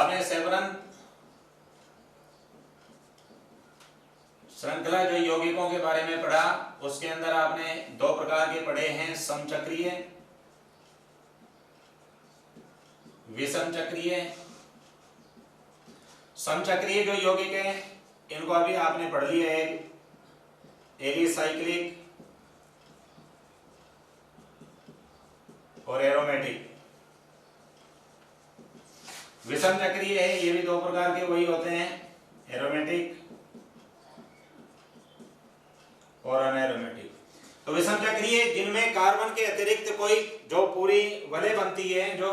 आपने सेवरन श्रृंखला जो यौगिकों के बारे में पढ़ा, उसके अंदर आपने दो प्रकार के पढ़े हैं, समचक्रीय, विषम चक्रीय। समचक्रीय जो यौगिक है इनको अभी आपने पढ़ लिया है, एलिसाइक्लिक और एरोमेटिक। विषम चक्रीय है, ये भी दो प्रकार के वही होते हैं, एरोमेटिक और अनएरोमेटिक। तो विषम चक्रीय जिनमें कार्बन के अतिरिक्त कोई जो पूरी वलय बनती है, जो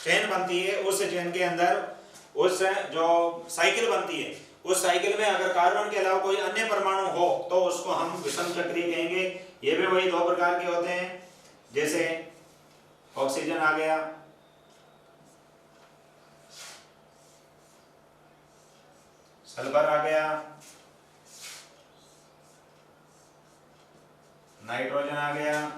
चेन बनती है, उस चेन के अंदर उस जो साइकिल बनती है, उस साइकिल में अगर कार्बन के अलावा कोई अन्य परमाणु हो तो उसको हम विषम चक्रीय कहेंगे। ये भी वही दो प्रकार के होते हैं, जैसे ऑक्सीजन आ गया, सल्फर आ गया, नाइट्रोजन आ गया,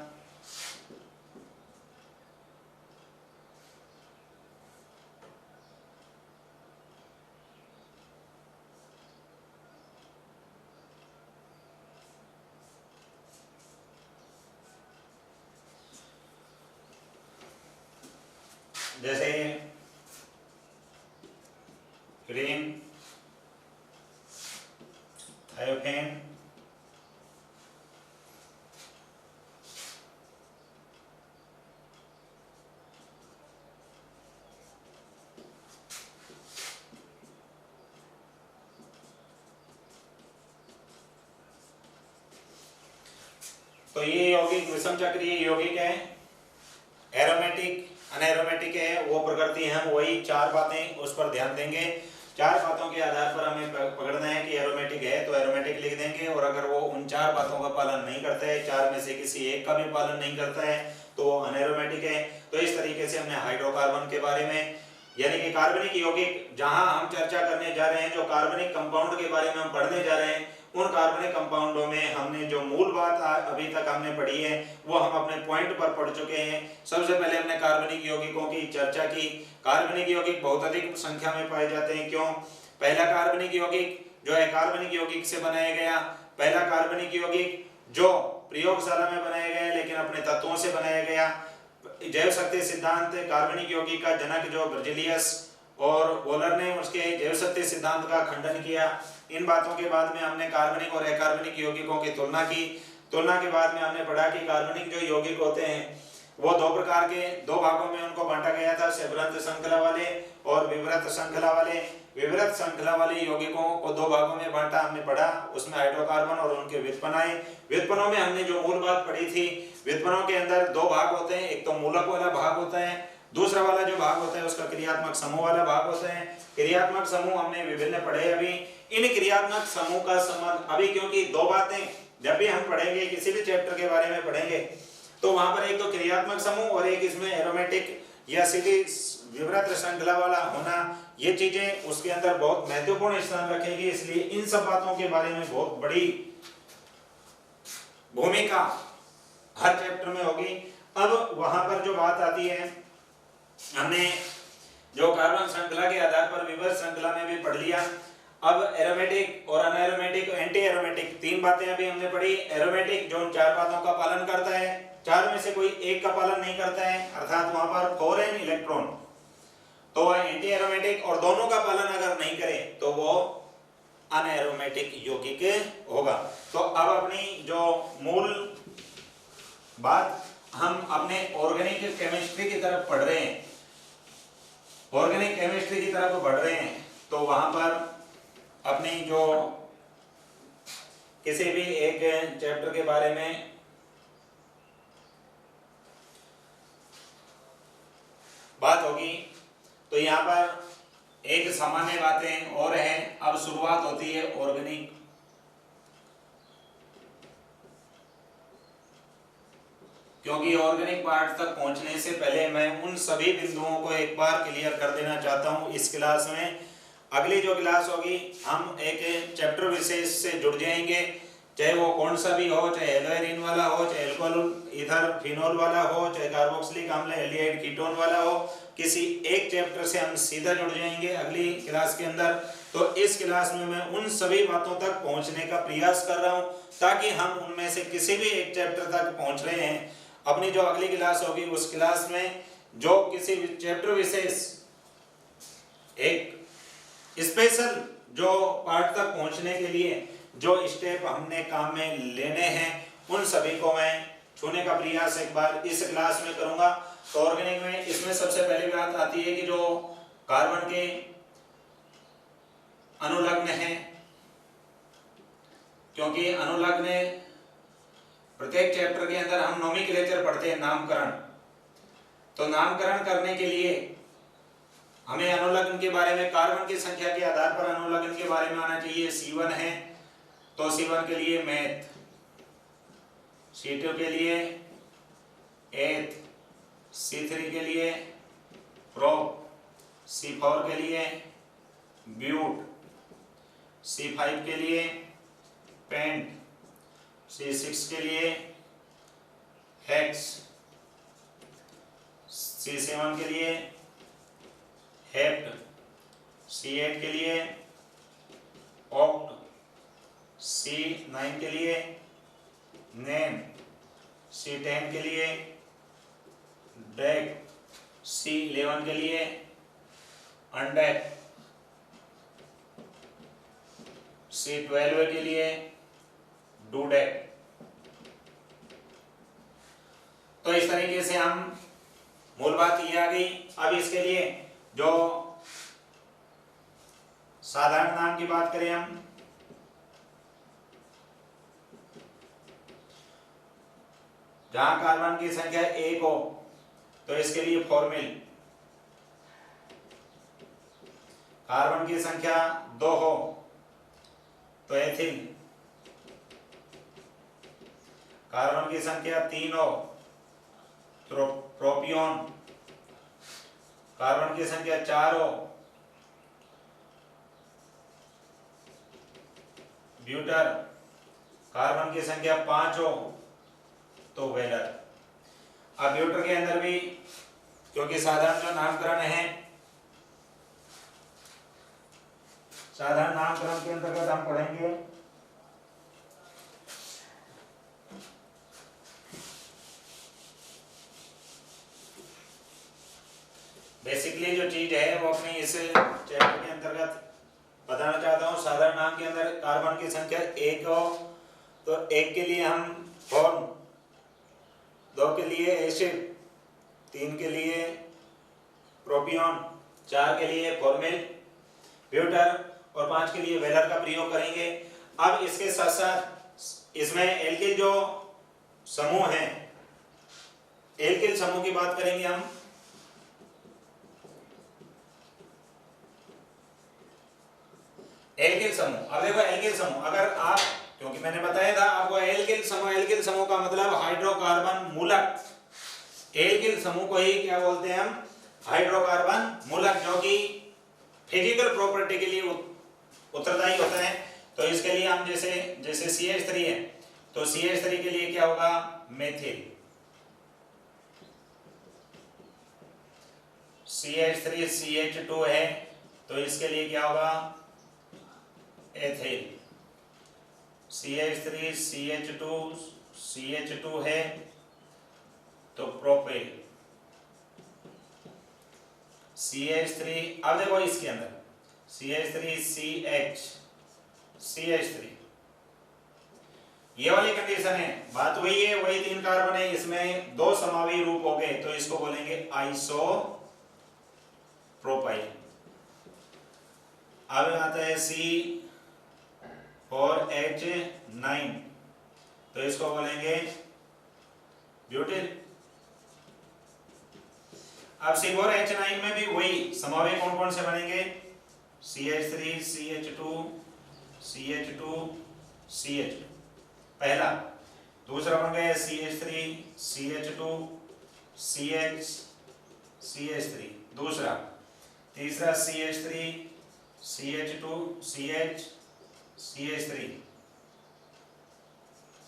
जैसे क्रीम, थायोफेन, तो ये यौगिक विषम चक्रीय यौगिक है। एरोमेटिक अनएरोमेटिक है, वो प्रकृति हम वही चार बातें उस पर ध्यान देंगे। चार बातों के आधार पर हमें पकड़ना है कि एरोमेटिक है तो एरोमेटिक लिख देंगे, और अगर वो उन चार बातों का पालन नहीं करता है, चार में से किसी एक का भी पालन नहीं करता है, तो वो अनएरोमेटिक है। तो इस तरीके से हमने हाइड्रोकार्बन के बारे में, यानी कि कार्बनिक यौगिक जहां हम चर्चा करने जा रहे हैं, जो कार्बनिक कंपाउंड के बारे में हम पढ़ने जा रहे हैं, उन कार्बनिक कंपाउंडों में हमने जो मूल बात अभी तक हमने पढ़ी है वो हम अपने पॉइंट पर पढ़ चुके हैं। सबसे पहले हमने कार्बनिक यौगिकों की चर्चा की। कार्बनिक यौगिक बहुत अधिक संख्या में पाए जाते हैं। क्यों? पहला कार्बनिक यौगिक जो है कार्बनिक यौगिक से बनाया गया, पहला कार्बनिक यौगिक जो प्रयोगशाला में बनाया गया लेकिन अपने तत्वों से बनाया गया। जैव शक्ति सिद्धांत कार्बनिक यौगिक का जनक जो बर्जिलियस और वोलर ने उसके जैव शक्ति सिद्धांत का खंडन किया। इन बातों के बाद में हमने कार्बनिक और अकार्बनिक यौगिकों की तुलना की। तुलना के बाद में हमने पढ़ा कि कार्बनिक जो यौगिक होते हैं वो दो प्रकार के, दो भागों में उनको बांटा गया था, सेवरंत श्रृंखला वाले और विवृत श्रृंखला वाले। विवृत श्रृंखला वाले यौगिकों को दो भागों में बांटा हमने पढ़ा, उसमें हाइड्रोकार्बन और उनके व्युत्पन्न आए। व्युत्पन्नों में हमने जो मूल बात पढ़ी थी, व्युत्पन्नों के अंदर दो भाग होते हैं, एक तो मूलक वाला भाग होता है, दूसरा वाला जो भाग होता है उसका क्रियात्मक समूह वाला भाग होता है। क्रियात्मक समूह हमने विभिन्न पढ़े अभी। इन क्रियात्मक समूह का संबंध अभी, क्योंकि दो बातें जब भी हम पढ़ेंगे किसी भी चैप्टर के बारे में पढ़ेंगे तो वहां पर एक तो क्रियात्मक समूह और एक इसमें एरोमेटिक या सीधी विवृत श्रृंखला वाला होना, ये चीजें उसके अंदर बहुत महत्वपूर्ण स्थान रखेगी। इसलिए इन सब बातों के बारे में बहुत बड़ी भूमिका हर चैप्टर में होगी। अब वहां पर जो बात आती है, हमने जो कार्बन श्रृंखला के आधार पर विवृत श्रृंखला में भी पढ़ लिया। अब एरोमेटिक और अनएरोमेटिक, एंटी एरोमेटिक, तीन बातें अभी हमने पढ़ी। एरोमेटिक जो उन चार बातों का पालन करता है, चार में से कोई एक का पालन नहीं करता है, अर्थात वहां पर फॉरेन इलेक्ट्रॉन, तो एंटी एरोमेटिक, और दोनों का पालन अगर नहीं करे तो वो अनएरोमेटिक यौगिक होगा। तो अब अपनी जो मूल बात हम अपने ऑर्गेनिक केमिस्ट्री की तरफ पढ़ रहे हैं, ऑर्गेनिक केमिस्ट्री की तरफ बढ़ रहे हैं, तो वहां पर अपनी जो किसी भी एक चैप्टर के बारे में बात होगी तो यहाँ पर एक सामान्य बातें और हैं। अब शुरुआत होती है ऑर्गेनिक, क्योंकि ऑर्गेनिक पार्ट तक पहुंचने से पहले मैं उन सभी बिंदुओं को एक बार क्लियर कर देना चाहता हूं इस क्लास में। अगली जो क्लास होगी हम एक चैप्टर विशेष से जुड़ जाएंगे चाहे वो कौन सा भी हो, चाहे एल्वेरिन वाला हो, चाहे एल्कोहल ईथर फिनोल वाला हो, चाहे कार्बोक्सिलिक अम्ल एल्डिहाइड कीटोन वाला हो, किसी एक चैप्टर से हम सीधा जुड़ जाएंगे अगली क्लास के अंदर। तो इस क्लास में मैं उन सभी बातों तक पहुंचने का प्रयास कर रहा हूं ताकि हम उनमें से किसी भी एक चैप्टर तक पहुंच रहे हैं। अपनी जो अगली क्लास होगी उस क्लास में जो किसी चैप्टर विशेष एक स्पेशल जो पार्ट तक पहुंचने के लिए जो स्टेप हमने काम में लेने हैं उन सभी को मैं छूने का प्रयास एक बार इस क्लास में करूंगा। तो ऑर्गेनिक में इसमें सबसे पहली बात आती है कि जो कार्बन के अनुलग्न है, क्योंकि अनुलग्न प्रत्येक चैप्टर के अंदर हम नोमेनक्लेचर पढ़ते हैं, नामकरण। तो नामकरण करने के लिए हमें अनुलग्न के बारे में कार्बन की संख्या के आधार पर अनुलग्न के बारे में आना चाहिए। C1 है तो C1 के लिए मैथ, C2 के लिए एथ, C3 के लिए प्रोप, C4 के लिए ब्यूट, C5 के लिए पेंट, C6 के लिए हेक्स, C7 के लिए हेप्ट, C8 के लिए ऑक्ट, C9 के लिए नेम, C10 के लिए डेक, C11 के लिए अनडेक, C12 के लिए डूडेक। तो इस तरीके से हम मूल बात ये आ गई। अब इसके लिए जो साधारण नाम की बात करें हम, जहां कार्बन की संख्या 1 हो तो इसके लिए फॉर्मिल, कार्बन की संख्या 2 हो तो एथिल, कार्बन की संख्या 3 हो तो प्रोपियोन, कार्बन की संख्या 4 हो ब्यूटर, कार्बन की संख्या 5 हो तो वेलर। अब ब्यूटर के अंदर भी क्योंकि साधारण जो नामकरण है, साधारण नामकरण के अंतर्गत हम पढ़ेंगे बेसिकली जो चीज है वो अपनी इस चैप्टर के अंतर्गत बताना चाहता हूँ। साधारण नाम के अंदर कार्बन की संख्या 1 हो तो 1 के लिए हम फॉर्म, 2 के लिए एसिड, 3 के लिए प्रोपियोन, 4 के लिए फॉर्मिल ब्यूटर और 5 के लिए वेलर का प्रयोग करेंगे। अब इसके साथ साथ इसमें एल्किल जो समूह हैं, एल्किल समूह की बात करेंगे हम। एल्किल समूह, अब देखो एल्किल समूह अगर आप, क्योंकि मैंने बताया था आपको एल्किल समूह का मतलब हाइड्रोकार्बन मूलक। एल्किल समूह को ही क्या बोलते हैं हम, हाइड्रोकार्बन मूलक, जो कि फिजिकल प्रॉपर्टी के लिए उत्तरदायी होता है। तो इसके लिए हम जैसे CH3 है तो CH3 के लिए क्या होगा, मेथिल, CH3 CH2 है तो इसके लिए क्या होगा, एथिल, CH3 CH2 CH2 है तो प्रोपेल, CH3, अब देखो इसके अंदर CH3 CH CH3, ये वाली कंडीशन है, बात वही है, वही 3 कार्बन है, इसमें 2 समावी रूप हो गए तो इसको बोलेंगे आइसो प्रोपाइल। अब आता है C4H9 तो इसको बोलेंगे ब्यूटिल। अब C4H9 में भी वही समावे कौन कौन से बनेंगे, CH3 CH2 CH2 CH, पहला, दूसरा बन गया CH3 CH2 CH CH3 दूसरा, तीसरा CH3 CH2 CH CH3,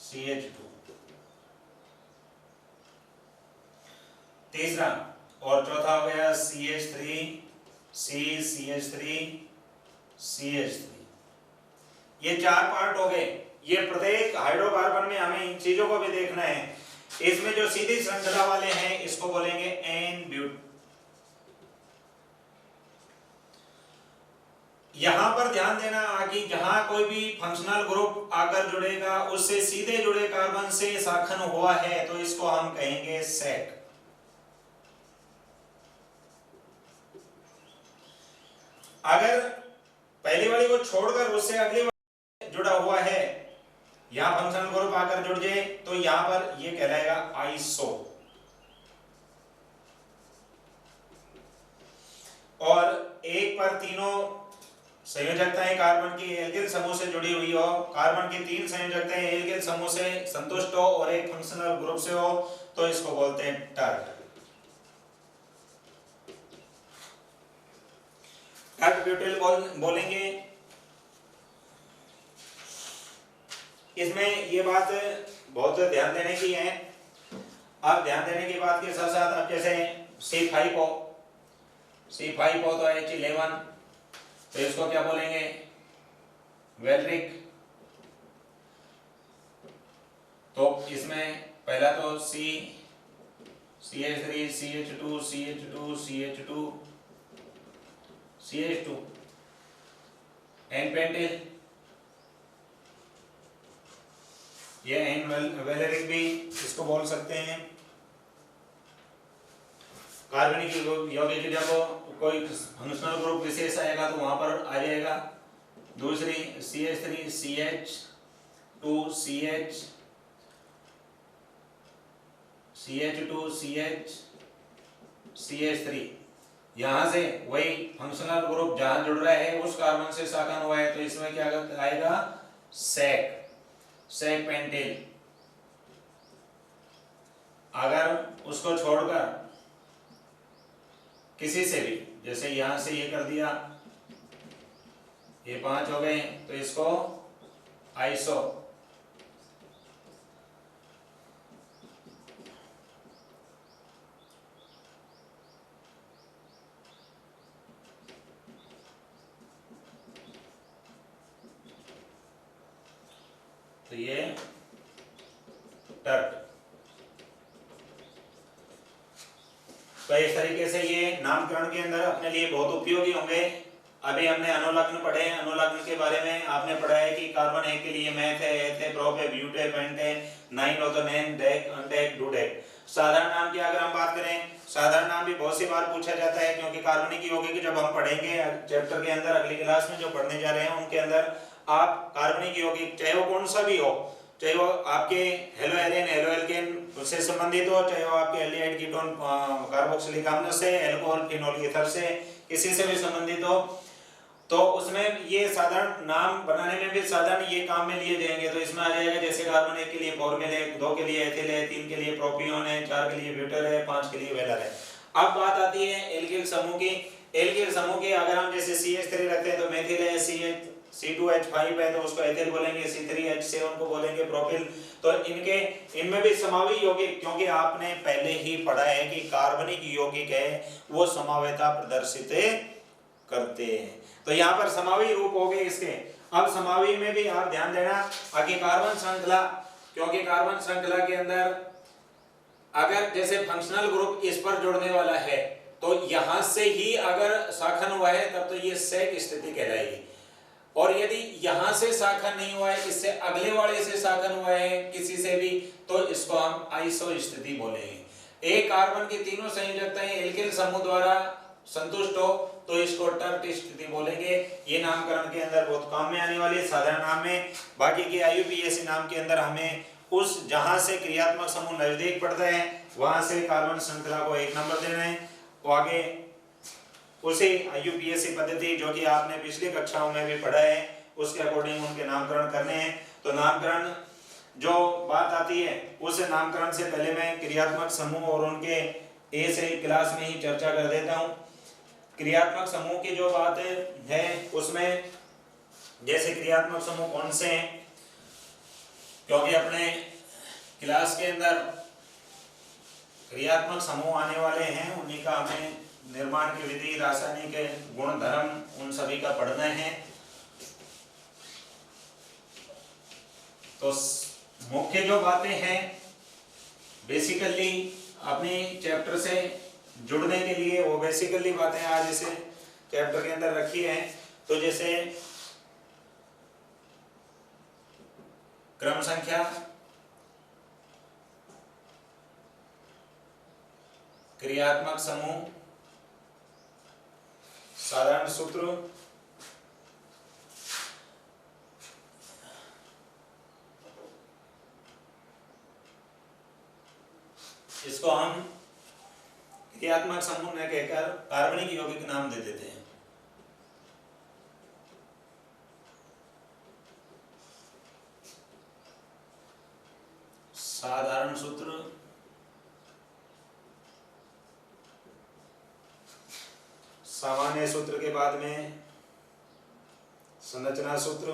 CH2। तीसरा और चौथा हो गया CH3 C CH3 CH3। ये 4 पार्ट हो गए। ये प्रत्येक हाइड्रोकार्बन में हमें इन चीजों को भी देखना है। इसमें जो सीधी श्रृंखला वाले हैं इसको बोलेंगे एन ब्यूट। यहां पर ध्यान देना कि जहां कोई भी फंक्शनल ग्रुप आकर जुड़ेगा उससे सीधे जुड़े कार्बन से शाखन हुआ है तो इसको हम कहेंगे सेक। अगर पहली वाली को छोड़कर उससे अगली वाली जुड़ा हुआ है, यहां फंक्शनल ग्रुप आकर जुड़ जाए तो यहां पर ये कहलाएगा आइसो। और एक पर तीनों संयोजकताएं कार्बन की एल्किल समूह से जुड़ी हुई हो, कार्बन की 3 संयोजकताएं एल्किल समूह से संतुष्ट हो और एक फंक्शनल ग्रुप से हो तो इसको बोलते हैं टर्ट। टर्ट ब्यूटिल बोलेंगे। इसमें ये बात बहुत ध्यान देने की है। अब ध्यान देने की बात के साथ साथ अब जैसे C5 हो तो H11 तो इसको क्या बोलेंगे वेलरिक। तो इसमें पहला तो CH3 CH2 CH2 CH2 CH2 N pentyl, ये एन वेलरिक भी इसको बोल सकते हैं। कार्बनिक यौगिक जब कोई फंक्शनल ग्रुप विशेष आएगा तो वहां पर आ जाएगा। दूसरी CH3 CH2 CH CH2 CH CH3, यहां से वही फंक्शनल ग्रुप जहां जुड़ रहा है उस कार्बन से शाखन हुआ है तो इसमें क्या आएगा सेक पेंटिल। अगर उसको छोड़कर किसी से भी, जैसे यहां से ये कर दिया, ये 5 हो गए तो इसको आइसो। तो ये टर्ट। तो इस तरीके से ये नामकरण के अंदर अपने लिए बहुत उपयोगी होंगे। अभी हमने अनुलग्न पढ़े। अनुलग्न के बारे में आपने पढ़ा है कि कार्बन 1 के लिए मेथ है, एथ है, प्रोप है, ब्यूट है, पेंट है, 9 हो तो नैन, डेक, अनडेक, डुडेक। साधारण नाम की अगर हम बात करें, साधारण नाम भी बहुत सी बार पूछा जाता है क्योंकि कार्बनिक यौगिक जब हम पढ़ेंगे चैप्टर के अंदर अगली क्लास में जो पढ़ने जा रहे हैं उनके अंदर आप कार्बनिक यौगिक चाहे वो कौन सा भी हो, चाहे वो आपके हेलो एलियन हेलो एल्केन से संबंधित हो, चाहे वो आपके एल्डिहाइड कीटोन कार्बोक्सिलिक अम्ल से, अल्कोहल फिनोल ईथर से, किसी से भी संबंधित हो तो उसमें ये साधारण नाम बनाने में भी साधारण ये काम में लिए जाएंगे। तो इसमें आ जाएगा जैसे कार्बन 1 के लिए फॉर्मेल है, 2 के लिए एथिल है, 3 के लिए प्रोपियोन है, 4 के लिए ब्यूटेल है, 5 के लिए वेलर है। अब बात आती है एल्किल समूह की। एल्किल समूह के अगर हम जैसे CH3 रखते हैं तो मेथिल है, C2H5 है तो उसको एथिल बोलेंगे, C3H7 को बोलेंगे प्रोपिल। तो इनमें भी समावी यौगिक, क्योंकि आपने पहले ही पढ़ा है कि कार्बनिक यौगिक है वो समावेता प्रदर्शित करते हैं। तो यहाँ पर समावी रूप हो गए इसके। अब समावी में भी आप ध्यान देना कि कार्बन श्रृंखला, क्योंकि कार्बन श्रृंखला के अंदर अगर जैसे फंक्शनल ग्रुप इस पर जुड़ने वाला है तो यहां से ही अगर शाखन हुआ है तब तो ये सेक स्थिति कहलाएगी। और यदि यहां से शाखन नहीं हुआ है, इससे अगले वाले से शाखन हुआ है किसी से भी, तो इसको हम आइसो स्थिति बोलेंगे। एक कार्बन की तीनों संयोजकताएं एल्किल समूह द्वारा संतुष्ट हो तो इसको टर्ट स्थिति बोलेंगे। ये नामकरण के अंदर बहुत काम में आने वाली साधारण नाम में। बाकी के IUPAC नाम के अंदर हमें उस जहां से क्रियात्मक समूह नजदीक पड़ता है वहां से कार्बन श्रृंखला को 1 नंबर देना है। तो आगे उसी IUPAC पद्धति जो कि आपने पिछली कक्षाओं में भी पढ़ा है उसके अकॉर्डिंग उनके नामकरण करने हैं। तो नामकरण जो बात आती है उस नामकरण से पहले मैं क्रियात्मक समूह और उनके ए से क्लास में ही चर्चा कर देता हूं। क्रियात्मक समूह की जो बात है उसमें जैसे क्रियात्मक समूह कौन से हैं, क्योंकि अपने क्लास के अंदर क्रियात्मक समूह आने वाले हैं, उन्हीं का हमें निर्माण की विधि, रासायनिक गुण धर्म उन सभी का पढ़ना है। तो मुख्य जो बातें हैं बेसिकली अपने चैप्टर से जुड़ने के लिए, वो बेसिकली बातें आज इसे चैप्टर के अंदर रखी हैं। तो जैसे क्रम संख्या, क्रियात्मक समूह, साधारण सूत्र, इसको हम क्रियात्मक समूह न कहकर कार्बनिक यौगिक नाम दे देते हैं। साधारण सूत्र, सामान्य सूत्र के बाद में संरचना सूत्र,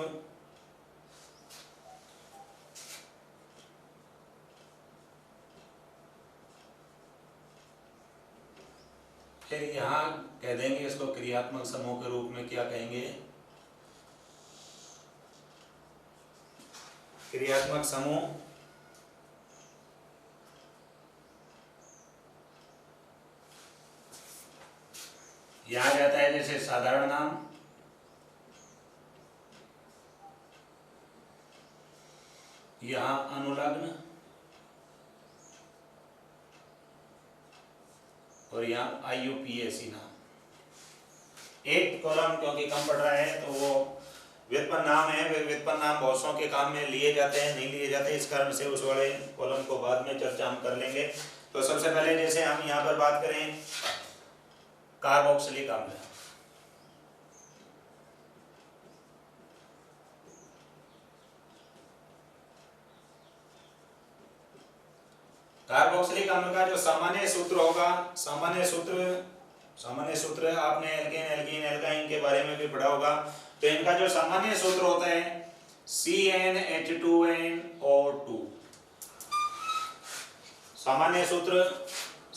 फिर यहाँ कह देंगे इसको क्रियात्मक समूह के रूप में क्या कहेंगे, क्रियात्मक समूह। यहाँ जाता है जैसे साधारण नाम, यहाँ अनुलग्न और यहाँ IUPAC नाम। एक कॉलम क्योंकि कम पड़ रहा है तो वो व्युत्पन्न नाम है, व्युत्पन्न नाम बहुत सौ के काम में लिए जाते हैं, नहीं लिए जाते, इस कारण से उस वाले कॉलम को बाद में चर्चा हम कर लेंगे। तो सबसे पहले जैसे हम यहाँ पर बात करें कार्बोक्सिलिक अम्ल, कार्बोक्सिलिक अम्ल का जो सामान्य सूत्र होगा, सामान्य सूत्र आपने एल्केन, एल्कीन, एल्काइन के बारे में भी पढ़ा होगा। तो इनका जो सामान्य सूत्र होता है CnH2nO2, सामान्य सूत्र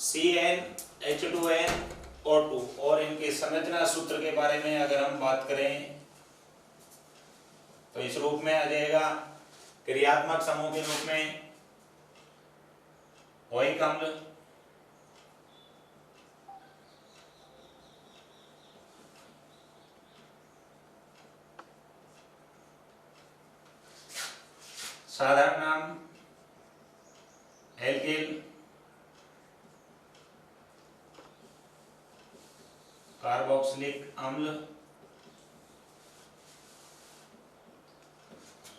CnH2nO2। और इनके संरचना सूत्र के बारे में अगर हम बात करें तो इस रूप में आ जाएगा, क्रियात्मक समूह के रूप में ओइक अम्ल, साधारण नाम एल्किल, कार्बोक्सिलिक अम्ल,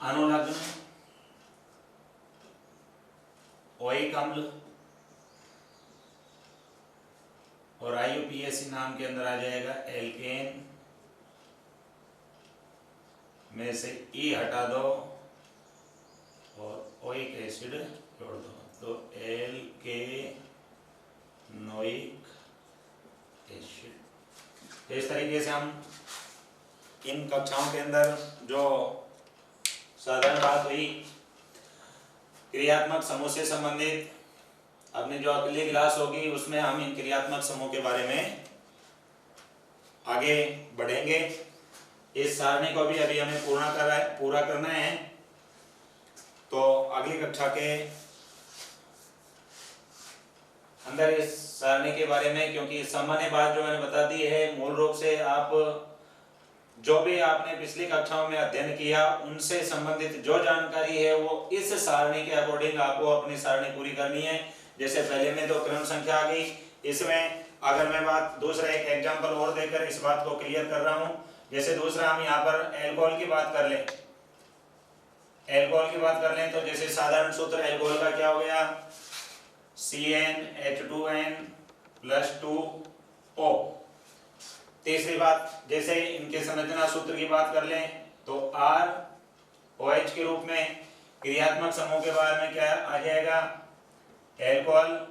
अनुलग्न ओइक अम्ल, और IUPAC नाम के अंदर आ जाएगा एल्केन में से E हटा दो और ओइक एसिड जोड़ दो, तो एल्केनोइक एसिड। इस तरीके से हम इन कक्षाओं के अंदर जो साधारण बात हुई क्रियात्मक समूह से संबंधित, अपनी जो अगली क्लास होगी उसमें हम इन क्रियात्मक समूह के बारे में आगे बढ़ेंगे। इस सारणी को भी अभी हमें पूरा करना है। तो अगली कक्षा के अंदर इस सारणी के बारे में, क्योंकि सामान्य बात जो मैंने बता दी है, मूल रूप से आप जो भी आपने पिछली कक्षाओं में अध्ययन किया उनसे संबंधित जो जानकारी है वो इस सारणी के अकॉर्डिंग आपको अपनी सारणी पूरी करनी है। जैसे पहले में तो क्रम संख्या आ गई, इसमें अगर मैं दूसरा एक एग्जांपल और देकर इस बात को क्लियर कर रहा हूं। जैसे दूसरा हम यहाँ पर एल्कोहल की बात कर लें, तो जैसे साधारण सूत्र एल्कोहल का क्या हो गया, CnH2n+2O। तीसरी बात, जैसे इनके संरचना सूत्र की बात कर लें तो ROH के रूप में क्रियात्मक समूह के बारे में क्या आ जाएगा, एल्कोहल।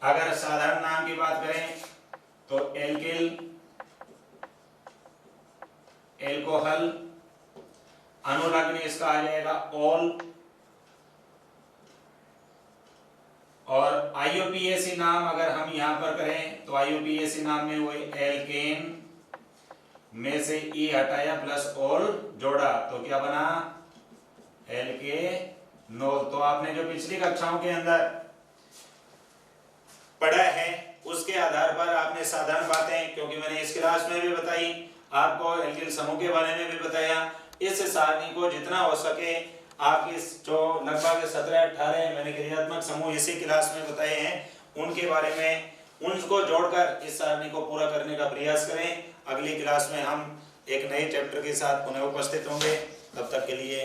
अगर साधारण नाम की बात करें तो एल्किल, एल्कोहल, अनुलग्न इसका आ जाएगा ऑल, और आईयूपीएसी नाम अगर हम यहाँ पर करें तो आईयूपीएसी नाम में वही एल्केन में से ई हटाया प्लस ऑल जोड़ा तो क्या बना एल्केनोल। तो आपने जो पिछली कक्षाओं के अंदर पढ़ा है उसके आधार पर आपने साधारण बातें, क्योंकि मैंने इस क्लास में भी बताई, आपको एल्किल समूह के बारे में भी बताया, इस सारणी को जितना हो सके आप इस जो लगभग 17-18 मैंने क्रियात्मक समूह इसी क्लास में बताए हैं उनके बारे में उनको जोड़कर इस सारणी को पूरा करने का प्रयास करें। अगली क्लास में हम एक नए चैप्टर के साथ पुनः उपस्थित होंगे। तब तक के लिए